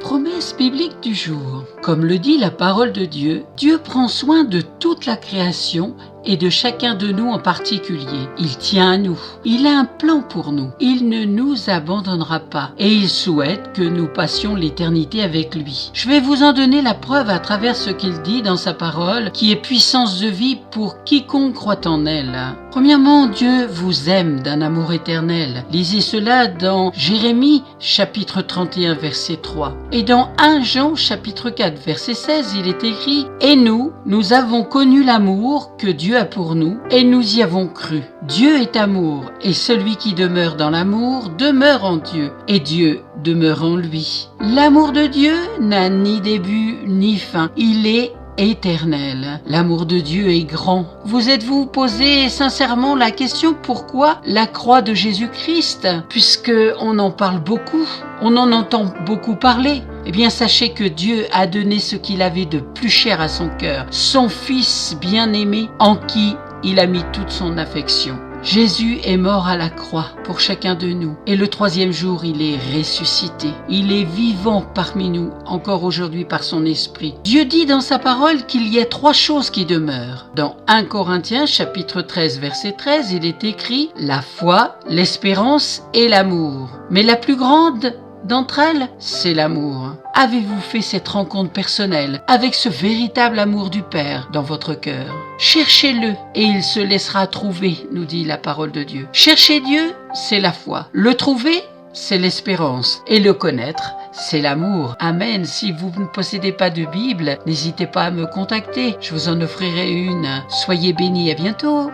promesse biblique du jour. Comme le dit la parole de Dieu, Dieu prend soin de toute la création et de chacun de nous en particulier. Il tient à nous. Il a un plan pour nous. Il ne nous abandonnera pas et il souhaite que nous passions l'éternité avec lui. Je vais vous en donner la preuve à travers ce qu'il dit dans sa parole, qui est puissance de vie pour quiconque croit en elle. Premièrement, Dieu vous aime d'un amour éternel. Lisez cela dans Jérémie chapitre 31 verset 3. Et dans 1 Jean chapitre 4 verset 16, il est écrit « Et nous avons connu l'amour que Dieu a pour nous, et nous y avons cru. Dieu est amour, et celui qui demeure dans l'amour demeure en Dieu, et Dieu demeure en lui. » L'amour de Dieu n'a ni début ni fin. Il est éternel. L'amour de Dieu est grand. Vous êtes-vous posé sincèrement la question pourquoi la croix de Jésus-Christ? Puisque on en parle beaucoup, on en entend beaucoup parler. Eh bien, sachez que Dieu a donné ce qu'il avait de plus cher à son cœur, son Fils bien-aimé, en qui il a mis toute son affection. Jésus est mort à la croix pour chacun de nous et le 3e jour il est ressuscité. Il est vivant parmi nous encore aujourd'hui par son esprit. Dieu dit dans sa parole qu'il y a 3 choses qui demeurent. Dans 1 Corinthiens chapitre 13 verset 13, il est écrit la foi, l'espérance et l'amour. Mais la plus grande d'entre elles, c'est l'amour. Avez-vous fait cette rencontre personnelle avec ce véritable amour du Père dans votre cœur? Cherchez-le et il se laissera trouver, nous dit la parole de Dieu. Chercher Dieu, c'est la foi. Le trouver, c'est l'espérance. Et le connaître, c'est l'amour. Amen. Si vous ne possédez pas de Bible, n'hésitez pas à me contacter. Je vous en offrirai une. Soyez bénis. À bientôt.